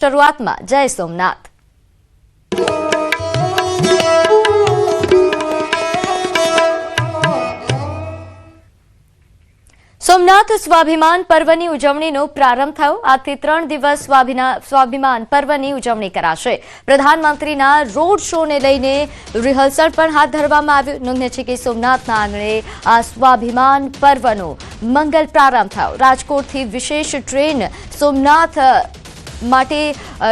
શરૂઆતમાં જય સોમનાથ। સોમનાથ સ્વાભિમાન પર્વની ઉજવણીનો પ્રારંભ થયો। આજથી 3 દિવસ સ્વાભિમાન પર્વની ઉજવણી કરાશે। પ્રધાનમંત્રીના રોડ શોને લઈને રિહર્સલ પણ હાથ ધરવામાં આવ્યું। નોંધનીય છે કે સોમનાથના આંગણે આ સ્વાભિમાન પર્વનો મંગલ પ્રારંભ થયો। રાજકોટથી વિશેષ ટ્રેન સોમનાથ માટે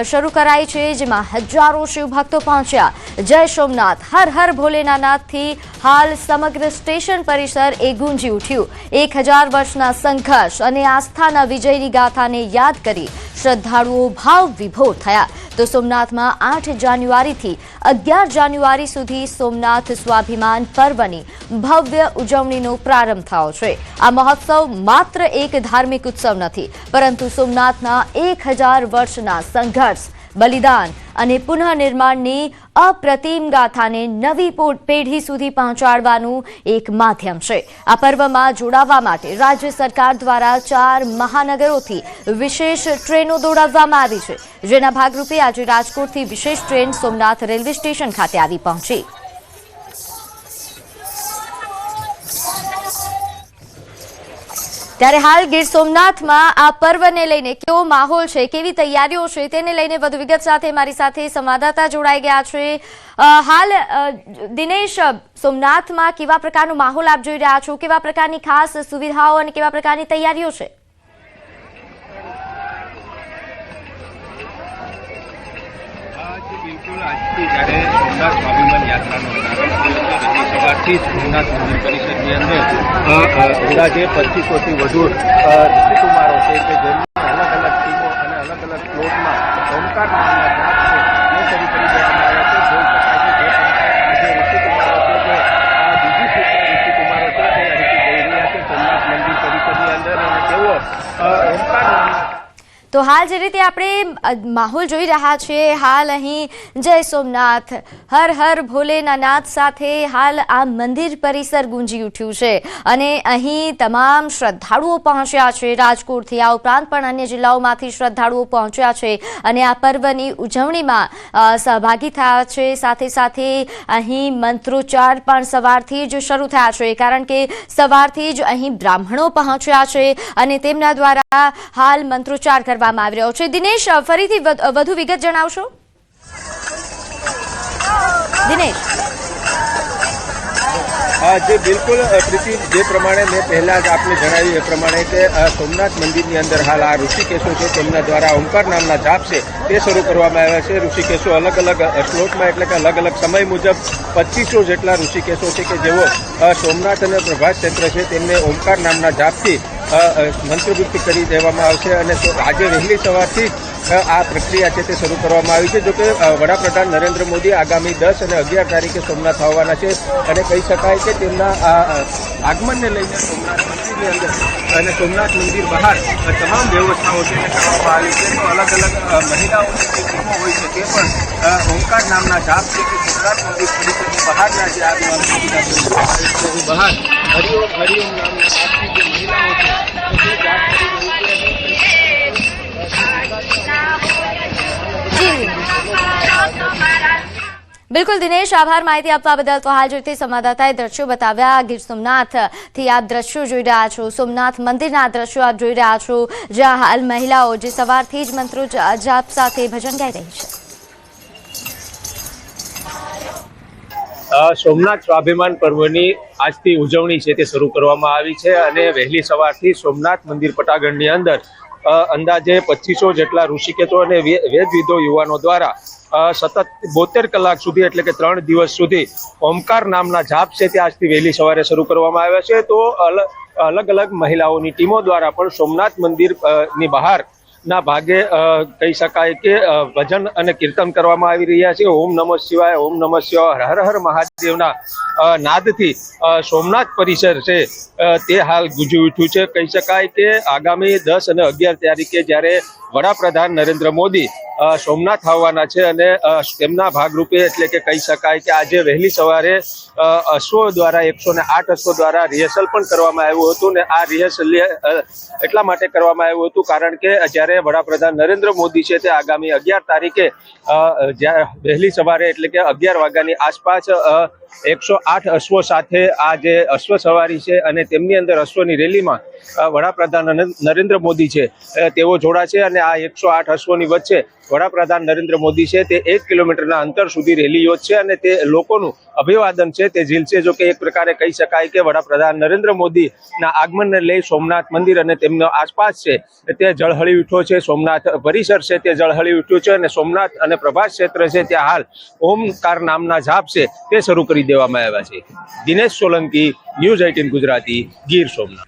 શરૂ કરાઈ છે, જેમાં હજારો શિવભક્તો પહોંચ્યા। જય સોમનાથ, હર હર ભોલેનાથથી હાલ સમગ્ર સ્ટેશન પરિસર એ ગુંજી ઉઠ્યું। 1000 વર્ષના સંઘર્ષ અને આસ્થાના વિજયની ગાથાને યાદ કરી શ્રદ્ધાળુઓ ભાવ વિભોર થયા। તો સોમનાથમાં 8 જાન્યુઆરીથી 11 જાન્યુઆરી સુધી સોમનાથ સ્વાભિમાન પર્વની ભવ્ય ઉજવણીનો પ્રારંભ થયો છે। આ મહોત્સવ માત્ર એક ધાર્મિક ઉત્સવ નથી, પરંતુ સોમનાથના 1000 વર્ષના સંઘર્ષ, બલિદાન અને પુનઃનિર્માણની અપ્રતિમ ગાથાને નવી પેઢી સુધી પહોંચાડવાનું એક માધ્યમ છે। આ પર્વમાં જોડાવા માટે રાજ્ય સરકાર દ્વારા 4 મહાનગરોથી વિશેષ ટ્રેનો દોડાવવામાં આવી છે, જેના ભાગરૂપે આજે રાજકોટથી વિશેષ ટ્રેન સોમનાથ રેલવે સ્ટેશન ખાતે આવી પહોંચી। ત્યારે હાલ ગીર સોમનાથમાં આ પર્વને લઈને કેવો માહોલ છે, કેવી તૈયારીઓ છે, તેને લઈને વધુ વિગત સાથે મારી સાથે સંવાદદાતા જોડાઈ ગયા છે। હાલ દિનેશ, સોમનાથમાં કેવા પ્રકારનો માહોલ આપ જોઈ રહ્યા છો? કેવા પ્રકારની ખાસ સુવિધાઓ અને કેવા પ્રકારની તૈયારીઓ છે? બિલકુલ, આજથી જ્યારે સોમનાથ સ્વાભિમાન યાત્રાનો પ્રારંભ થયો છે, સવારથી સોમનાથ મંદિર પરિસરની અંદર અંદાજે 2500 થી વધુ ઋષિકુમારો છે કે જેમની અલગ અલગ ટીમો અને અલગ અલગ ફ્લોટમાં ઓમકાર નામના જાપ છે એ શરૂ કરી દેવામાં આવ્યા છે। જોઈ શકાય છે જે પ્રમાણે આ જે ઋષિકુમારો છે, જે ઋષિકુમારો છે તે અહીંથી જઈ રહ્યા છે સોમનાથ મંદિર પરિસરની અંદર, અને તેઓ ઓમકાર નામના તો હાલ જે રીતે આપણે માહોલ જોઈ રહ્યા છીએ, હાલ અહીં જય સોમનાથ, હર હર ભોલેનાથ સાથે હાલ આ મંદિર પરિસર ગુંજી ઉઠ્યું છે અને અહીં તમામ શ્રદ્ધાળુઓ પહોંચ્યા છે। રાજકોટથી આ ઉપરાંત પણ અન્ય જિલ્લાઓમાંથી શ્રદ્ધાળુઓ પહોંચ્યા છે અને આ પર્વની ઉજવણીમાં સહભાગી થયા છે। સાથે સાથે અહીં મંત્રોચ્ચાર પણ સવારથી જ શરૂ થયા છે, કારણ કે સવારથી જ અહીં બ્રાહ્મણો પહોંચ્યા છે અને તેમના દ્વારા હાલ મંત્રોચ્ચાર કરવામાં આવી રહ્યો છે। દિનેશ, ફરીથી વધુ વિગત જણાવશો? દિનેશ, જે બિલકુલ પ્રીતિ, જે પ્રમાણે મેં પહેલા જ આપને જણાવ્યું એ પ્રમાણે કે સોમનાથ મંદિરની અંદર હાલ આ ઋષિકેશો છે તેમના દ્વારા ઓમકાર નામના જાપ છે તે શરૂ કરવામાં આવ્યા છે। ઋષિકેશો અલગ અલગ સ્લોટમાં, એટલે કે અલગ અલગ સમય મુજબ 2500 જેટલા ઋષિકેશો છે કે જેઓ સોમનાથ અને પ્રભાસ ક્ષેત્ર છે તેમને ઓમકાર નામના જાપથી મંત્રમુગ્ધ કરી દેવામાં આવશે અને આજે વહેલી સવારથી આ પ્રક્રિયા છે તે શરૂ કરવામાં આવી છે। જોકે વડાપ્રધાન નરેન્દ્ર મોદી આગામી 10 અને 11 તારીખે સોમનાથ આવવાના છે અને કહી શકાય કે તેમના આગમનને લઈને સોમનાથ મંદિરની અંદર અને સોમનાથ મંદિર બહાર તમામ વ્યવસ્થાઓ છે તે કરવામાં આવી છે। તો અલગ અલગ મહિલાઓની જે ટીમો હોય છે તે પણ ઓમકાર નામના જાપ છે કે સોમનાથ મંદિર પરિસરની બહારના જે આગમન બહાર હરિઓમ હરિઓમ નામના જાપથી જે મહિલાઓ છે તે જાપ કરી રહી છે। બિલકુલ દિનેશ, આભાર માહિતી આપવા બદલ। તો હાલ જોઈતી સંવાદદાતાએ દ્રશ્યો બતાવ્યા ગીર સોમનાથથી આપ દ્રશ્યો જોઈ રહ્યા છો, સોમનાથ મંદિરના દ્રશ્યો આપ જોઈ રહ્યા છો, જ્યાં હાલ મહિલાઓ જે સવારથી જ મંત્રો જાપ સાથે ભજન ગાઈ રહી છે। સોમનાથ સ્વાભિમાન પર્વની આજથી ઉજવણી છે તે શરૂ કરવામાં આવી છે અને વહેલી સવારથી સોમનાથ મંદિર પટાગણની અંદર અંદાજે 2500 જેટલા ઋષિકેશો અને વેદવિદો યુવાનો દ્વારા સતત 72 કલાક સુધી, એટલે કે 3 દિવસ સુધી ઓમકાર નામના જાપ છે તે આજથી વહેલી સવારે શરૂ કરવામાં આવ્યા છે। તો અલગ અલગ મહિલાઓની ટીમો દ્વારા પણ સોમનાથ મંદિરની બહાર ના ભાગે કહી શકાય કે ભજન અને કીર્તન કરવામાં આવી રહ્યા છે। ઓમ નમઃ શિવાય, ઓમ નમઃ શિવાય, હર હર મહાદેવના નાદથી સોમનાથ પરિસર છે તે હાલ ગુંજી ઉઠ્યું છે। કહી શકાય કે આગામી 10 અને 11 તારીખે જ્યારે વડાપ્રધાન નરેન્દ્ર મોદી સોમનાથ આવવાના છે અને તેમના ભાગરૂપે એટલે કે કહી શકાય કે આજે વહેલી સવારે અશ્વો દ્વારા 108 અશ્વો દ્વારા રિહર્સલ પણ કરવામાં આવ્યું હતું ને આ રિહર્સલ એટલા માટે કરવામાં આવ્યું હતું કારણ કે જ્યારે વડાપ્રધાન નરેન્દ્ર મોદી છે તે આગામી 11 તારીખે વહેલી સવારે એટલે કે 11 વાગ્યાની આસપાસ 108 અશ્વો સાથે આ જે અશ્વ સવારી છે અને તેમની અંદર અશ્વની રેલીમાં વડાપ્રધાન નરેન્દ્ર મોદી છે તેઓ જોડાશે અને આ 108 અશ્વોની વચ્ચે વડાપ્રધાન નરેન્દ્ર મોદી છે તે 1 કિલોમીટરના અંતર સુધી રેલી યોજશે અને તે લોકોનું અભિવાદન છે તે ઝીલશે. જો કે એક પ્રકારે કહી શકાય કે વડાપ્રધાન નરેન્દ્ર મોદીના આગમનને લઈ સોમનાથ મંદિર અને તેમનો આસપાસ છે તે ઝળહળી ઉઠ્યો છે. સોમનાથ પરિસર છે તે ઝળહળી ઉઠ્યું છે અને સોમનાથ અને પ્રભાસ ક્ષેત્ર છે ત્યાં હાલ ઓમકાર નામના જાપ છે તે શરૂ કરી દેવામાં આવ્યા છે. દિનેશ સોલંકી, ન્યૂઝ 18 ગુજરાતી, ગીર સોમનાથ.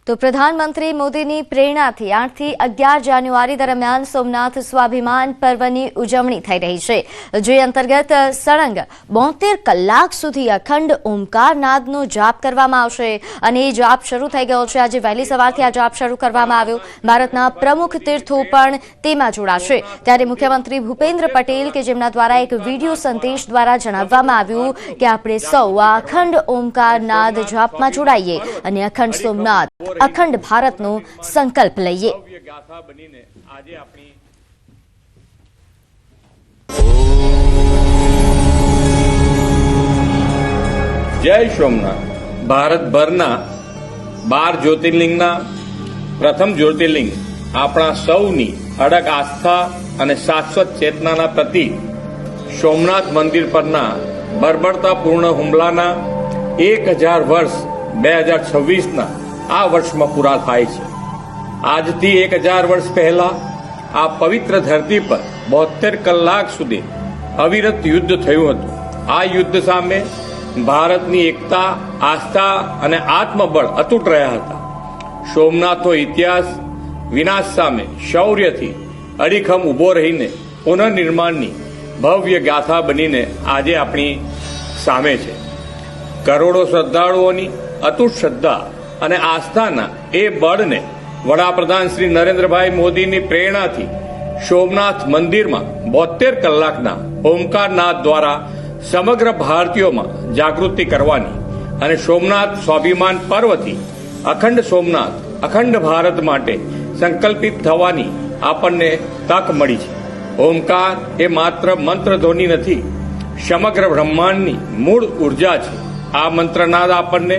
તો પ્રધાનમંત્રી મોદીની પ્રેરણાથી 8 થી 11 જાન્યુઆરી દરમિયાન સોમનાથ સ્વાભિમાન પર્વની ઉજવણી થઈ રહી છે, જે અંતર્ગત સળંગ 72 કલાક સુધી અખંડ ઓમકાર નાદનો જાપ કરવામાં આવશે અને એ જાપ શરૂ થઈ ગયો છે. આજે વહેલી સવારથી આ જાપ શરૂ કરવામાં આવ્યો. ભારતના પ્રમુખ તીર્થો પણ તેમાં જોડાશે. ત્યારે મુખ્યમંત્રી ભૂપેન્દ્ર પટેલ કે જેમના દ્વારા એક વિડીયો સંદેશ દ્વારા જણાવવામાં આવ્યું કે આપણે સૌ આ અખંડ ઓમકાર નાદ જાપમાં જોડાઈએ અને અખંડ સોમનાથ અખંડ ભારતનો સંકલ્પ લઈએ. જય સોમનાથ. ભારતભરના 12 જ્યોતિર્લિંગના પ્રથમ જ્યોતિર્લિંગ આપણા સૌની અડગ આસ્થા અને શાશ્વત ચેતનાના પ્રતીક સોમનાથ મંદિર પરના બર્બરતાપૂર્ણ હુમલાના 1000 વર્ષ 2026ના આ વર્ષમાં પૂરા થાય છે. આજથી 1000 વર્ષ પહેલા આ પવિત્ર ધરતી પર 72 કલાક સુધી અવિરત યુદ્ધ થયું હતું. આ યુદ્ધ સામે ભારતની એકતા, આસ્થા અને આત્મબળ અતૂટ રહ્યા હતા. સોમનાથનો ઇતિહાસ વિનાશ સામે શૌર્યથી અડીખમ ઊભો રહીને પુનઃનિર્માણની ભવ્ય ગાથા બનીને આજે આપણી સામે છે. કરોડો શ્રદ્ધાળુઓની અતૂટ શ્રદ્ધા અને આસ્થાના એ બળને વડાપ્રધાન શ્રી નરેન્દ્રભાઈ મોદીની પ્રેરણાથી સોમનાથ મંદિરમાં 72 કલાકના ઓમકારનાદ દ્વારા સમગ્ર ભારતીયોમાં જાગૃતિ કરવાની અને સોમનાથ સ્વાભિમાન પર્વથી અખંડ સોમનાથ અખંડ ભારત માટે સંકલ્પિત થવાની આપણને તક મળી છે. ઓમકાર એ માત્ર મંત્રધ્વનિ નથી, સમગ્ર બ્રહ્માંડની મૂળ ઉર્જા છે. આ મંત્રનાદ આપણને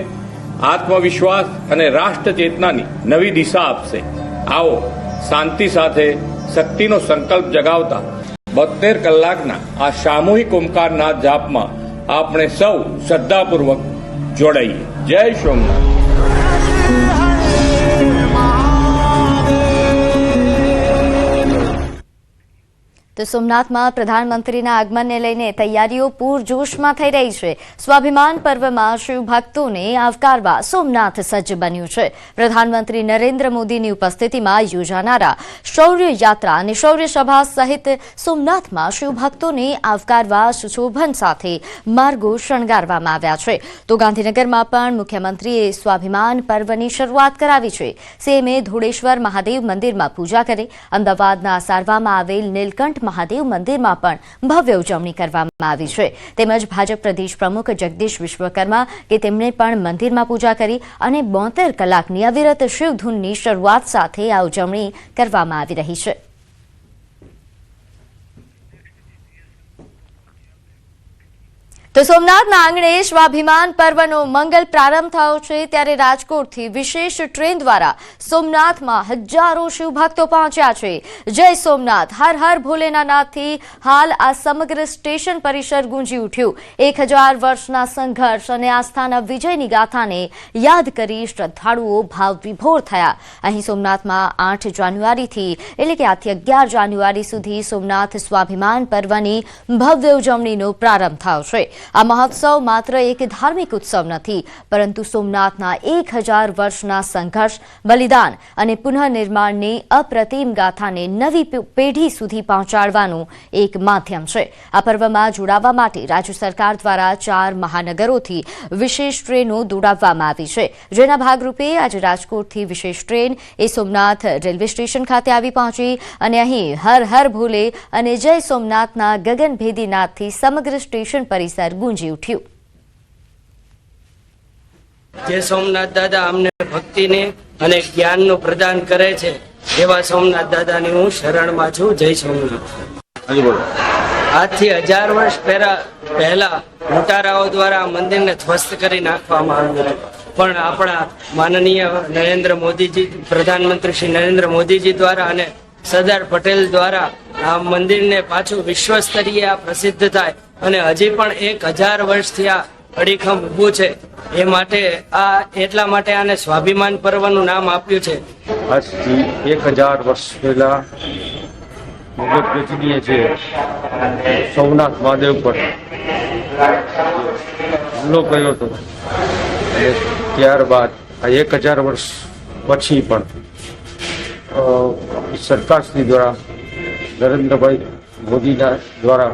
આત્મવિશ્વાસ અને રાષ્ટ્ર ચેતનાની નવી દિશા આપશે. આવો શાંતિ સાથે શક્તિનો સંકલ્પ જગાવતા 72 કલાકના આ સામૂહિક ઓમકારનાદ જાપમાં આપણે સૌ શ્રદ્ધાપૂર્વક જોડાઈએ. જય સોમનાથ. તો સોમનાથમાં પ્રધાનમંત્રીના આગમનને લઈને તૈયારીઓ પૂરજોશમાં થઈ રહી છે. સ્વાભિમાન પર્વમાં શિવભક્તોને આવકારવા સોમનાથ સજ્જ બન્યું છે. પ્રધાનમંત્રી નરેન્દ્ર મોદીની ઉપસ્થિતિમાં યોજાનારા શૌર્ય યાત્રા અને શૌર્ય સભા સહિત સોમનાથમાં શિવભક્તોને આવકારવા સુશોભન સાથે માર્ગો શણગારવામાં આવ્યા છે. તો ગાંધીનગરમાં પણ મુખ્યમંત્રીએ સ્વાભિમાન પર્વની શરૂઆત કરાવી છે. સીએમએ ધોળેશ્વર મહાદેવ મંદિરમાં પૂજા કરી. અમદાવાદના સારવામાં આવેલ નીલકંઠ મહાદેવ મંદિરમાં પણ ભવ્ય ઉજવણી કરવામાં આવી છે. તેમજ ભાજપ પ્રદેશ પ્રમુખ જગદીશ વિશ્વકર્મા કે તેમણે પણ મંદિરમાં પૂજા કરી અને 72 કલાકની અવિરત શિવધૂનની શરૂઆત સાથે આ ઉજવણી કરવામાં આવી રહી છે. તો સોમનાથના આંગણે સ્વાભિમાન પર્વનો મંગલ પ્રારંભ થયો છે. ત્યારે રાજકોટથી વિશેષ ટ્રેન દ્વારા સોમનાથમાં હજારો શિવભક્તો પહોંચ્યા છે. જય સોમનાથ, હર હર ભોલેનાથથી હાલ આ સમગ્ર સ્ટેશન પરિસર ગુંજી ઉઠ્યું. 1000 વર્ષના સંઘર્ષ અને આસ્થાના વિજયની ગાથાને યાદ કરી શ્રદ્ધાળુઓ ભાવ વિભોર થયા. અહીં સોમનાથમાં 8 જાન્યુઆરીથી એટલે કે આજથી 11 જાન્યુઆરી સુધી સોમનાથ સ્વાભિમાન પર્વની ભવ્ય ઉજવણીનો પ્રારંભ થયો છે. આ મહોત્સવ માત્ર એક ધાર્મિક ઉત્સવ નથી, પરંતુ સોમનાથના 1000 વર્ષના સંઘર્ષ, બલિદાન અને પુનઃનિર્માણની અપ્રતિમ ગાથાને નવી પેઢી સુધી પહોંચાડવાનું એક માધ્યમ છે. આ પર્વમાં જોડાવા માટે રાજ્ય સરકાર દ્વારા 4 મહાનગરોથી વિશેષ ટ્રેનો દોડાવવામાં આવી છે, જેના ભાગરૂપે આજે રાજકોટથી વિશેષ ટ્રેન એ સોમનાથ રેલવે સ્ટેશન ખાતે આવી પહોંચી અને અહીં હર હર ભોલે અને જય સોમનાથના ગગનભેદી નાદથી સમગ્ર સ્ટેશન પરિસર ગુંજી ઉઠ્યું. જે સોમનાથ દાદા અમને ભક્તિને અને જ્ઞાનનું પ્રદાન કરે છે એવા સોમનાથ દાદાની હું શરણમાં છું. જય સોમનાથ. આજથી 1000 વર્ષ પહેલા લૂંટારાઓ દ્વારા આ મંદિરને ધ્વસ્ત કરી નાખવામાં આવ્યું હતું, પણ આપણા માનનીય નરેન્દ્ર મોદીજી, પ્રધાનમંત્રી શ્રી નરેન્દ્ર મોદીજી દ્વારા અને સરદાર પટેલ દ્વારા આ મંદિરને પાછું વિશ્વ સ્તરીય પ્રસિદ્ધ થાય અને હજી પણ 1000 વર્ષથી આ અડીખમ ઊભું છે. એ માટે એટલા માટે આને સ્વાભિમાન પર્વનું નામ આપ્યું છે. આજથી 1000 વર્ષ પહેલા મુગલ પૂજનીય છે સોમનાથ મહાદેવ પર હુમલો કર્યો હતો અને ત્યારબાદ આ 1000 વર્ષ પછી પણ સરકારશ્રી દ્વારા, નરેન્દ્રભાઈ મોદીના દ્વારા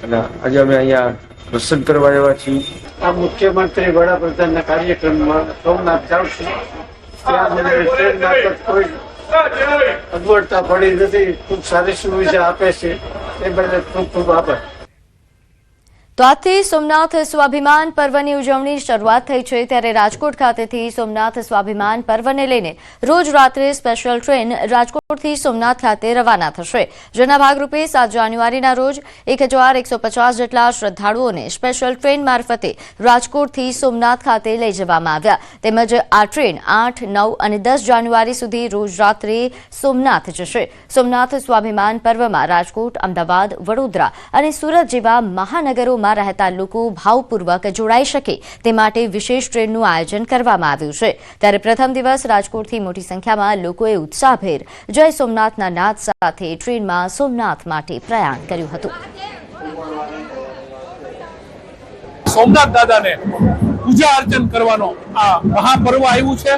અને આજે અમે અહીંયા દર્શન કરવા આવ્યા છીએ. આ મુખ્યમંત્રી વડાપ્રધાનના કાર્યક્રમમાં સોમનાથ જાઉં છું. ત્યાં મને ટ્રેન મારફત કોઈ અગવડતા પડી નથી. ખૂબ સારી સુવિધા આપે છે, તે બદલ ખૂબ ખૂબ આભાર. તો આજથી સોમનાથ સ્વાભિમાન પર્વની ઉજવણી શરૂઆત થઈ છે, ત્યારે રાજકોટ ખાતેથી સોમનાથ સ્વાભિમાન પર્વને લઈને રોજ રાત્રે સ્પેશિયલ ટ્રેન રાજકોટથી સોમનાથ ખાતે રવાના થશે, જેના ભાગરૂપે 7 જાન્યુઆરીના રોજ 1150 જેટલા શ્રદ્ધાળુઓને સ્પેશિયલ ટ્રેન મારફતે રાજકોટથી સોમનાથ ખાતે લઈ જવામાં આવ્યા. તેમજ આ ટ્રેન 8, 9 અને 10 જાન્યુઆરી સુધી રોજ રાત્રે સોમનાથ જશે. સોમનાથ સ્વાભિમાન પર્વમાં રાજકોટ, અમદાવાદ, વડોદરા અને સુરત જેવા મહાનગરો રહેતા લોકો ભાવપૂર્વક જોડાઈ શકે તે માટે વિશેષ ટ્રેનનું આયોજન કરવામાં આવ્યું છે. ત્યારે પ્રથમ દિવસ રાજકોટથી મોટી સંખ્યામાં લોકોએ ઉત્સાહભેર જય સોમનાથના નાદ સાથે ટ્રેનમાં સોમનાથ માટે પ્રયાણ કર્યું હતું. સોમનાથ દાદાને પૂજા અર્ચન કરવાનો આ મહાપર્વ આવ્યું છે,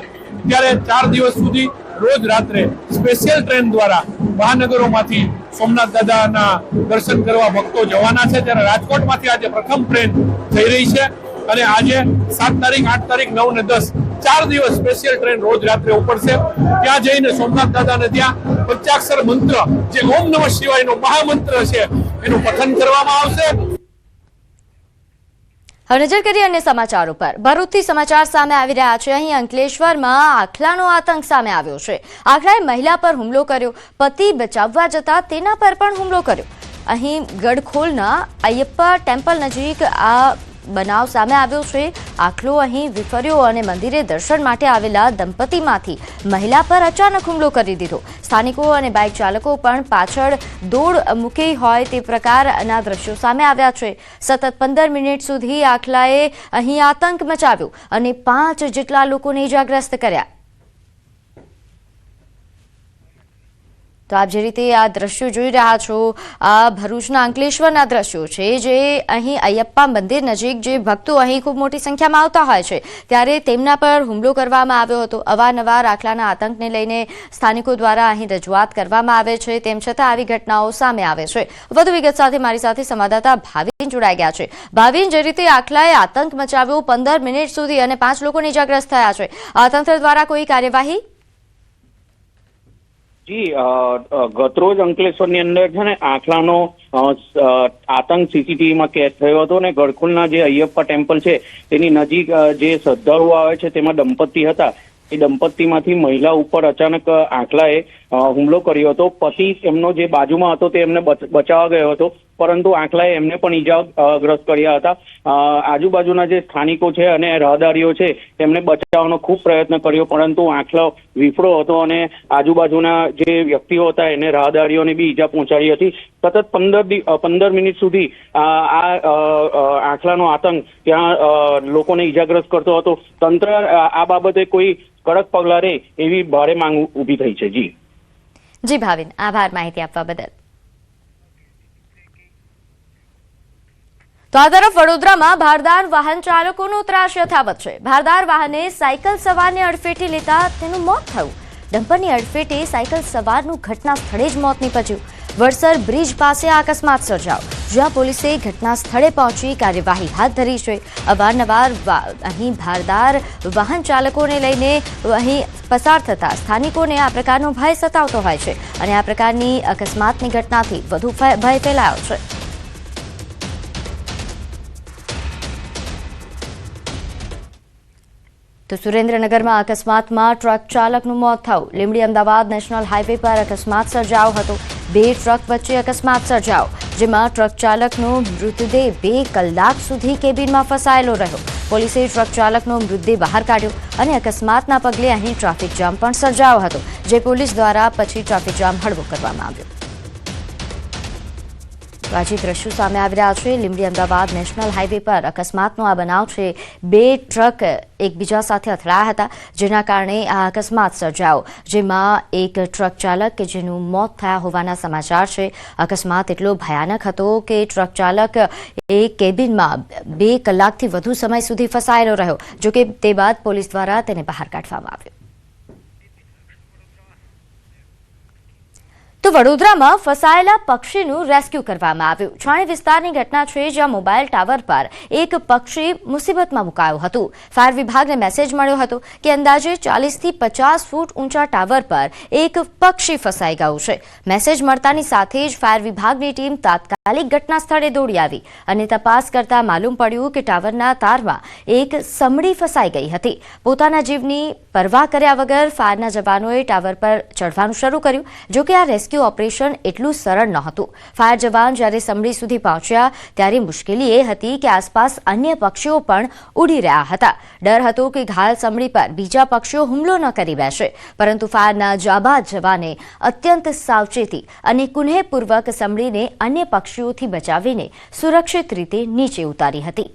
ત્યારે 4 દિવસ સુધી રોજ રાત્રે સ્પેશિયલ ટ્રેન દ્વારા મહાનગરોમાંથી સોમનાથ દાદાના દર્શન કરવા ભક્તો જવાના છે. ત્યારે રાજકોટમાંથી આજે પ્રથમ ટ્રેન જઈ રહી છે અને આજે 7 તારીખ, 8 તારીખ, 9 ને 10 4 દિવસ સ્પેશિયલ ટ્રેન રોજ રાત્રે ઉપડશે. ત્યાં જઈને સોમનાથ દાદાને ત્યાં પંચાક્ષર મંત્ર, જે ઓમ નમઃ શિવાયનો મહામંત્ર છે, એનું પઠન કરવામાં આવશે. હવે નજર કરીએ અન્ય સમાચારો પર. ભરૂચથી સમાચાર સામે આવી રહ્યા છે. અહીં અંકલેશ્વરમાં આખલાનો આતંક સામે આવ્યો છે. આખલાએ મહિલા પર હુમલો કર્યો, પતિ બચાવવા જતા તેના પર પણ હુમલો કર્યો. અહીં ગડખોલના અયપ્પા ટેમ્પલ નજીક આ બનાવ સામે આવ્યો છે. આખલો અહીં વિફર્યો અને મંદિરે દર્શન માટે આવેલા દંપતીમાંથી મહિલા પર અચાનક હુમલો કરી દીધો. સ્થાનિકો અને બાઇક ચાલકો પણ પાછળ દોડ મૂકી હોય તે પ્રકારના દ્રશ્યો સામે આવ્યા છે. સતત 15 મિનિટ સુધી આખલાએ અહીં આતંક મચાવ્યો અને 5 જેટલા લોકોને ઇજાગ્રસ્ત કર્યા. તો આપ જે રીતે આ દ્રશ્યો જોઈ રહ્યા છો, આ ભરૂચના અંકલેશ્વરના દ્રશ્યો છે, જે અહીં અયપ્પા મંદિર નજીક જે ભક્તો અહીં ખૂબ મોટી સંખ્યામાં આવતા હોય છે, ત્યારે તેમના પર હુમલો કરવામાં આવ્યો હતો. અવારનવાર આખલાના આતંકને લઈને સ્થાનિકો દ્વારા અહીં રજૂઆત કરવામાં આવે છે, તેમ છતાં આવી ઘટનાઓ સામે આવે છે. વધુ વિગત સાથે મારી સાથે સંવાદદાતા ભાવિન જોડાઈ ગયા છે. ભાવિન, જે રીતે આખલાએ આતંક મચાવ્યો 15 મિનિટ સુધી અને 5 લોકોને ઇજાગ્રસ્ત થયા છે, આ તંત્ર દ્વારા કોઈ કાર્યવાહી? જી, ગતરોજ અંકલેશ્વરની અંદર છે ને આખલાનો આતંક સીસીટીવીમાં કેદ થયો હતો અને ગડખોલના જે અયપ્પા ટેમ્પલ છે તેની નજીક જે શ્રદ્ધાળુઓ આવે છે તેમાં દંપતી હતા. એ દંપતીમાંથી મહિલા ઉપર અચાનક આખલાએ હુમલો કર્યો હતો. પતિ એમનો જે બાજુમાં હતો તે એમને બચાવવા ગયો હતો, પરંતુ આખલાએ એમને પણ ઈજાગ્રસ્ત કર્યા હતા. આજુબાજુના જે સ્થાનિકો છે અને રાહદારીઓ છે તેમને બચાવવાનો ખૂબ પ્રયત્ન કર્યો, પરંતુ આખલો વિફળો હતો અને આજુબાજુના જે વ્યક્તિઓ હતા એને રાહદારીઓને બી ઈજા પહોંચાડી હતી. સતત 15 મિનિટ સુધી આ આખલાનો આતંક ત્યાં લોકોને ઈજાગ્રસ્ત કરતો હતો. તંત્ર આ બાબતે કોઈ કડક પગલાં લે એવી ભારે માંગ ઊભી થઈ છે. જી ભાવિન, આભાર માહિતી આપવા બદલ. તો આ તરફ વડોદરામાં ભારદાર વાહન ચાલકોનો ત્રાસ યથાવત છે. ભારદાર વાહને સાયકલ સવારને અડફેટે લેતા તેનું મોત થયું. ડમ્પરની અડફેટે સાયકલ સવારનું ઘટના સ્થળે જ મોત નીપજ્યું. વડસર બ્રિજ પાસે આ અકસ્માત સર્જાયો, જ્યાં પોલીસે ઘટના સ્થળે પહોંચી કાર્યવાહી હાથ ધરી છે. અવારનવાર અહીં ભારદાર વાહન ચાલકોને લઈને અહીં પસાર થતા સ્થાનિકોને આ પ્રકારનો ભય સતાવતો હોય છે અને આ પ્રકારની અકસ્માતની ઘટનાથી વધુ ભય ફેલાયો છે. તો સુરેન્દ્રનગરમાં અકસ્માતમાં ટ્રક ચાલકનું મોત થયું. લીંબડી અમદાવાદ નેશનલ હાઈવે પર અકસ્માત સર્જાયો હતો. 2 ટ્રક વચ્ચે અકસ્માત સર્જાયો, જેમાં ટ્રક ચાલકનો મૃતદેહ 2 કલાક સુધી કેબિનમાં ફસાયેલો રહ્યો. પોલીસે ટ્રક ચાલકનો મૃતદેહ બહાર કાઢ્યો અને અકસ્માતના પગલે અહીં ટ્રાફિક જામ પણ સર્જાયો હતો, જે પોલીસ દ્વારા પછી ટ્રાફિક જામ હળવો કરવામાં આવ્યો. આજે દ્રશ્યો સામે આવી રહ્યા છે. લીંબડી અમદાવાદ નેશનલ હાઈવે પર અકસ્માતનો આ બનાવ છે. 2 ટ્રક એકબીજા સાથે અથડાયા હતા, જેના કારણે આ અકસ્માત સર્જાયો, જેમાં એક ટ્રક ચાલક કે જેનું મોત થયા હોવાના સમાચાર છે. અકસ્માત એટલો ભયાનક હતો કે ટ્રક ચાલક એ કેબિનમાં 2 કલાકથી વધુ સમય સુધી ફસાયેલો રહ્યો. જોકે તે બાદ પોલીસ દ્વારા તેને બહાર કાઢવામાં આવ્યો. તો વડોદરામાં ફસાયેલા પક્ષીનું રેસ્ક્યુ કરવામાં આવ્યું. છાણી વિસ્તારની ઘટના છે, જ્યાં મોબાઈલ ટાવર પર એક પક્ષી મુસીબતમાં મુકાયું હતું. ફાયર વિભાગને મેસેજ મળ્યો હતો કે અંદાજે 40 થી 50 ફૂટ ઊંચા ટાવર પર એક પક્ષી ફસાઈ ગયું છે. મેસેજ મળતાની સાથે જ ફાયર વિભાગની ટીમ તાત્કાલિક ઘટના સ્થળે દોડી આવી અને તપાસ કરતા માલુમ પડ્યું કે ટાવરના તારમાં એક સમડી ફસાઈ ગઈ હતી. પોતાના જીવની પરવા કર્યા વગર ફાયરના જવાનોએ ટાવર પર ચઢવાનું શરૂ કર્યું. જોકે આ રેસ્ક્યુ ઓપરેશન એટલું સરળ નહોતું. ફાયર જવાન જ્યારે સમડી સુધી પહોંચ્યા ત્યારે મુશ્કેલી એ હતી કે આસપાસ અન્ય પક્ષીઓ પણ ઉડી રહ્યા હતા. ડર હતો કે ઘાયલ સમડી પર બીજા પક્ષીઓ હુમલો ન કરી બેસે, પરંતુ ફાયરના જાબાદ જવાને અત્યંત સાવચેતી અને કુનેહપૂર્વક સમડીને અન્ય પક્ષીઓથી બચાવીને સુરક્ષિત રીતે નીચે ઉતારી હતી.